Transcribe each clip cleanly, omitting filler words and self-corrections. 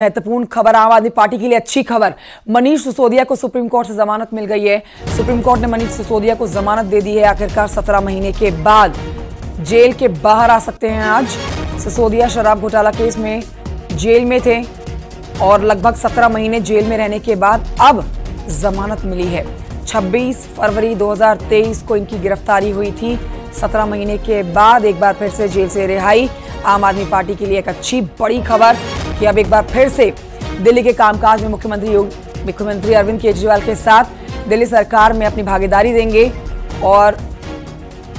महत्वपूर्ण खबर आम आदमी पार्टी के लिए अच्छी खबर। मनीष सिसोदिया को सुप्रीम कोर्ट से जमानत मिल गई है। सुप्रीम कोर्ट ने मनीष सिसोदिया को जमानत दे दी है। आखिरकार 17 महीने के बाद जेल के बाहर आ सकते हैं आज। सिसोदिया शराब घोटाला केस में जेल में थे और लगभग 17 महीने जेल में रहने के बाद अब जमानत मिली है। 26 फरवरी 2023 को इनकी गिरफ्तारी हुई थी। 17 महीने के बाद एक बार फिर से जेल से रिहाई। आम आदमी पार्टी के लिए एक अच्छी बड़ी खबर कि अब एक बार फिर से दिल्ली के कामकाज में मुख्यमंत्री अरविंद केजरीवाल के साथ दिल्ली सरकार में अपनी भागीदारी देंगे। और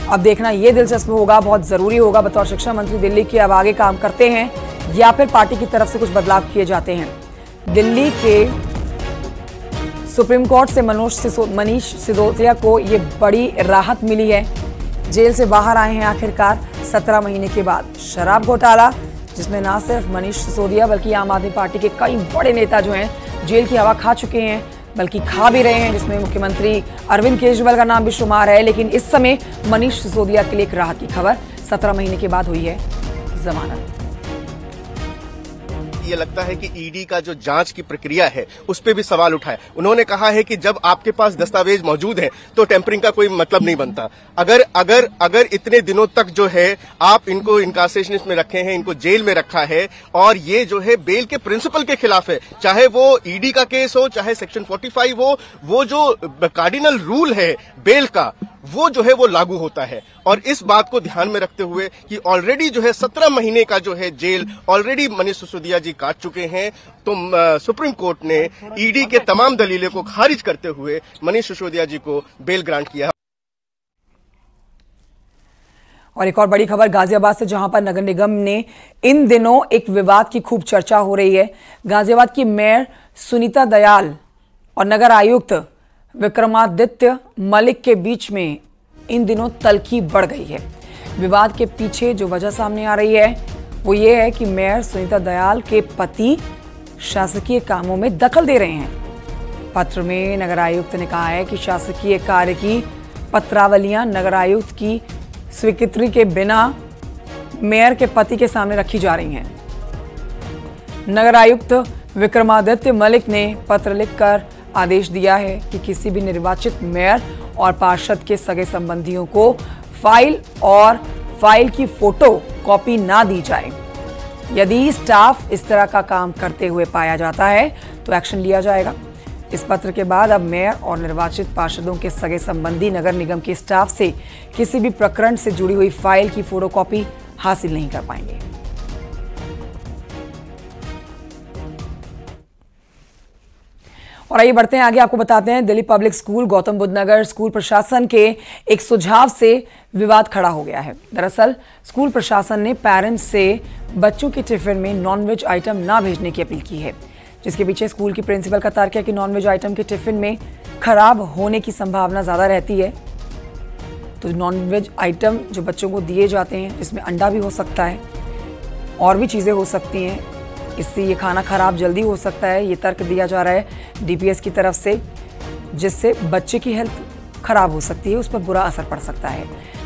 अब देखना ये दिलचस्प होगा, बहुत जरूरी होगा, बतौर शिक्षा मंत्री दिल्ली के अब आगे काम करते हैं या फिर पार्टी की तरफ से कुछ बदलाव किए जाते हैं। दिल्ली के सुप्रीम कोर्ट से मनीष सिसोदिया को ये बड़ी राहत मिली है। जेल से बाहर आए हैं आखिरकार 17 महीने के बाद। शराब घोटाला जिसमें ना सिर्फ मनीष सिसोदिया बल्कि आम आदमी पार्टी के कई बड़े नेता जो हैं जेल की हवा खा चुके हैं, बल्कि खा भी रहे हैं, जिसमें मुख्यमंत्री अरविंद केजरीवाल का नाम भी शुमार है। लेकिन इस समय मनीष सिसोदिया के लिए एक राहत की खबर, 17 महीने के बाद हुई है जमानत। ये लगता है कि ईडी का जो जांच की प्रक्रिया है उस पे भी सवाल उठाए। उन्होंने कहा है कि जब आपके पास दस्तावेज मौजूद हैं तो टेम्परिंग का कोई मतलब नहीं बनता। अगर इतने दिनों तक जो है आप इनको इनकार्सेशन में रखे हैं, इनको जेल में रखा है और ये जो है बेल के प्रिंसिपल के खिलाफ है, चाहे वो ईडी का केस हो, चाहे सेक्शन 45 हो, वो जो कार्डिनल रूल है बेल का वो जो है वो लागू होता है। और इस बात को ध्यान में रखते हुए कि ऑलरेडी जो है 17 महीने का जो है जेल ऑलरेडी मनीष सिसोदिया जी काट चुके हैं, तो सुप्रीम कोर्ट ने ईडी के तमाम दलीलों को खारिज करते हुए मनीष सिसोदिया जी को बेल ग्रांट किया। और एक और बड़ी खबर गाजियाबाद से, जहां पर नगर निगम ने इन दिनों एक विवाद की खूब चर्चा हो रही है। गाजियाबाद की मेयर सुनीता दयाल और नगर आयुक्त विक्रमादित्य मलिक के बीच में इन दिनों तल्खी बढ़ गई है। विवाद के पीछे जो वजह सामने आ रही है वो ये है कि मेयर सुनीता दयाल के पति शासकीय कामों में दखल दे रहे हैं। पत्र में नगर आयुक्त ने कहा है कि शासकीय कार्य की पत्रावलियां नगर आयुक्त की स्वीकृति के बिना मेयर के पति के सामने रखी जा रही हैं। नगर आयुक्त विक्रमादित्य मलिक ने पत्र लिखकर आदेश दिया है कि किसी भी निर्वाचित मेयर और पार्षद के सगे संबंधियों को फाइल की फोटो कॉपी ना दी जाए। यदि स्टाफ इस तरह का काम करते हुए पाया जाता है तो एक्शन लिया जाएगा। इस पत्र के बाद अब मेयर और निर्वाचित पार्षदों के सगे संबंधी नगर निगम के स्टाफ से किसी भी प्रकरण से जुड़ी हुई फाइल की फोटोकॉपी हासिल नहीं कर पाएंगे। और आइए बढ़ते हैं आगे, आपको बताते हैं दिल्ली पब्लिक स्कूल गौतम बुद्ध नगर स्कूल प्रशासन के एक सुझाव से विवाद खड़ा हो गया है। दरअसल स्कूल प्रशासन ने पेरेंट्स से बच्चों के टिफिन में नॉनवेज आइटम ना भेजने की अपील की है, जिसके पीछे स्कूल की प्रिंसिपल का तर्क है कि नॉनवेज आइटम के टिफिन में खराब होने की संभावना ज्यादा रहती है। तो नॉनवेज आइटम जो बच्चों को दिए जाते हैं, जिसमें अंडा भी हो सकता है और भी चीजें हो सकती हैं, इससे ये खाना खराब जल्दी हो सकता है। ये तर्क दिया जा रहा है डीपीएस की तरफ से, जिससे बच्चे की हेल्थ खराब हो सकती है, उस पर बुरा असर पड़ सकता है।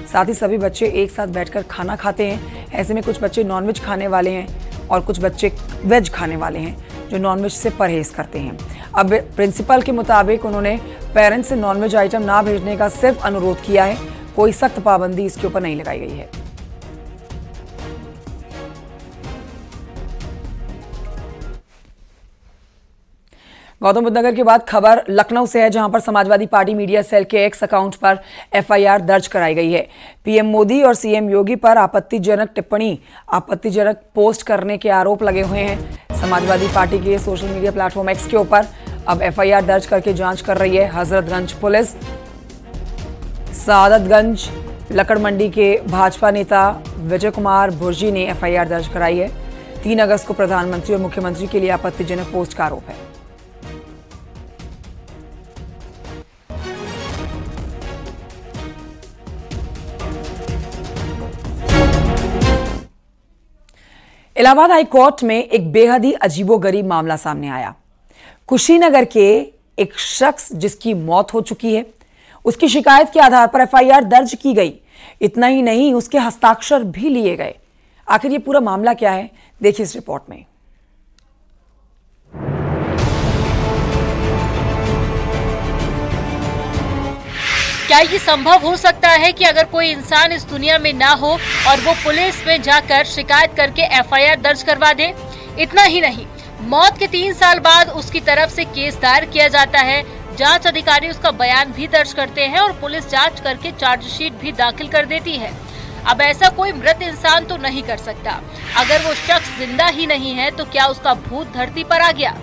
साथ ही सभी बच्चे एक साथ बैठकर खाना खाते हैं। ऐसे में कुछ बच्चे नॉनवेज खाने वाले हैं और कुछ बच्चे वेज खाने वाले हैं जो नॉनवेज से परहेज करते हैं। अब प्रिंसिपल के मुताबिक उन्होंने पेरेंट्स से नॉनवेज आइटम ना भेजने का सिर्फ अनुरोध किया है, कोई सख्त पाबंदी इसके ऊपर नहीं लगाई गई है। गौतम बुद्ध नगर के बाद खबर लखनऊ से है, जहां पर समाजवादी पार्टी मीडिया सेल के एक्स अकाउंट पर एफआईआर दर्ज कराई गई है। पीएम मोदी और सीएम योगी पर आपत्तिजनक पोस्ट करने के आरोप लगे हुए हैं। समाजवादी पार्टी के सोशल मीडिया प्लेटफॉर्म एक्स के ऊपर अब एफआईआर दर्ज करके जांच कर रही है हजरतगंज पुलिस। सादतगंज लकड़ मंडी के भाजपा नेता विजय कुमार भुर्जी ने एफआईआर दर्ज कराई है। 3 अगस्त को प्रधानमंत्री और मुख्यमंत्री के लिए आपत्तिजनक पोस्ट का आरोप है। इलाहाबाद हाई कोर्ट में एक बेहद ही अजीबोगरीब मामला सामने आया। कुशीनगर के एक शख्स जिसकी मौत हो चुकी है, उसकी शिकायत के आधार पर एफआईआर दर्ज की गई। इतना ही नहीं, उसके हस्ताक्षर भी लिए गए। आखिर ये पूरा मामला क्या है, देखिए इस रिपोर्ट में। क्या ये संभव हो सकता है कि अगर कोई इंसान इस दुनिया में ना हो और वो पुलिस में जाकर शिकायत करके एफआईआर दर्ज करवा दे? इतना ही नहीं, मौत के 3 साल बाद उसकी तरफ से केस दायर किया जाता है, जांच अधिकारी उसका बयान भी दर्ज करते हैं और पुलिस जांच करके चार्जशीट भी दाखिल कर देती है। अब ऐसा कोई मृत इंसान तो नहीं कर सकता। अगर वो शख्स जिंदा ही नहीं है तो क्या उसका भूत धरती पर आ गया,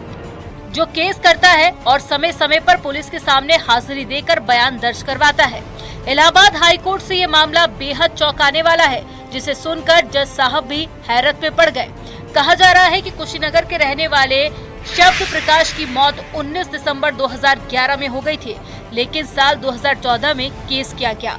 जो केस करता है और समय समय पर पुलिस के सामने हाजिरी देकर बयान दर्ज करवाता है। इलाहाबाद हाई कोर्ट से ये मामला बेहद चौंकाने वाला है, जिसे सुनकर जज साहब भी हैरत में पड़ गए। कहा जा रहा है कि कुशीनगर के रहने वाले शब्द प्रकाश की मौत 19 दिसंबर 2011 में हो गई थी, लेकिन साल 2014 में केस किया गया।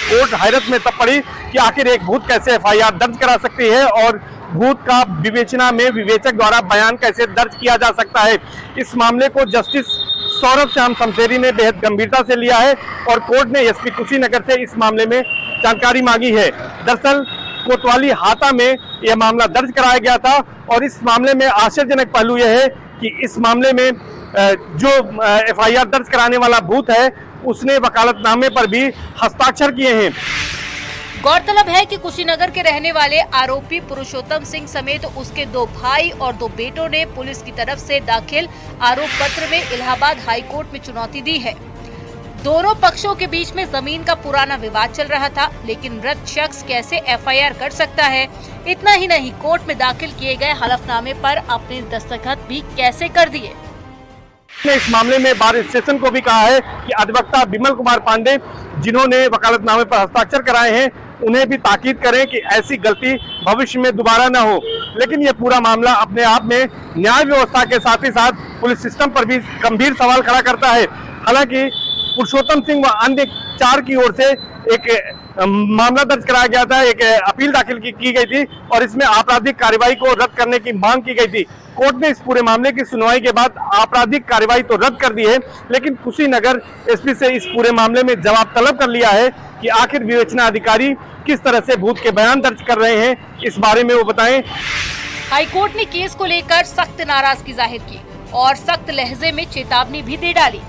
कोर्ट हैरत में तब पड़ी कि आखिर एक भूत कैसे एफआईआर दर्ज करा सकती है और भूत का विवेचना में विवेचक द्वारा बयान कैसे दर्ज किया जा सकता है। इस मामले को जस्टिस सौरभ श्याम शमशेरी ने बेहद गंभीरता से लिया है और कोर्ट ने एसपी कुशीनगर से इस मामले में जानकारी मांगी है। दरअसल कोतवाली हाता में यह मामला दर्ज कराया गया था और इस मामले में आश्चर्यजनक पहलू यह है कि इस मामले में जो एफआईआर दर्ज कराने वाला भूत है उसने वकालतनामे पर भी हस्ताक्षर किए हैं। गौरतलब है कि कुशीनगर के रहने वाले आरोपी पुरुषोत्तम सिंह समेत उसके 2 भाई और 2 बेटों ने पुलिस की तरफ से दाखिल आरोप पत्र में इलाहाबाद हाई कोर्ट में चुनौती दी है। दोनों पक्षों के बीच में जमीन का पुराना विवाद चल रहा था, लेकिन मृत शख्स कैसे एफआईआर कर सकता है? इतना ही नहीं, कोर्ट में दाखिल किए गए हलफनामे पर अपने दस्तखत भी कैसे कर दिए। इस मामले में बार स्टेशन को भी कहा है कि अधिवक्ता विमल कुमार पांडे, जिन्होंने वकालतनामे पर हस्ताक्षर कराए हैं, उन्हें भी ताकीद करें कि ऐसी गलती भविष्य में दोबारा न हो। लेकिन यह पूरा मामला अपने आप में न्याय व्यवस्था के साथ ही साथ पुलिस सिस्टम पर भी गंभीर सवाल खड़ा करता है। हालांकि पुरुषोत्तम सिंह व अन्य 4 की ओर से एक मामला दर्ज कराया गया था, एक अपील दाखिल की गई थी और इसमें आपराधिक कार्रवाई को रद्द करने की मांग की गई थी। कोर्ट ने इस पूरे मामले की सुनवाई के बाद आपराधिक कार्रवाई तो रद्द कर दी है, लेकिन कुशीनगर एसपी से इस पूरे मामले में जवाब तलब कर लिया है कि आखिर विवेचना अधिकारी किस तरह से भूत के बयान दर्ज कर रहे हैं, इस बारे में वो बताएं। हाईकोर्ट ने केस को लेकर सख्त नाराजगी जाहिर की और सख्त लहजे में चेतावनी भी दे डाली।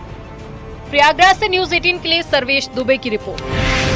प्रयागराज से न्यूज़ 18 के लिए सर्वेश दुबे की रिपोर्ट।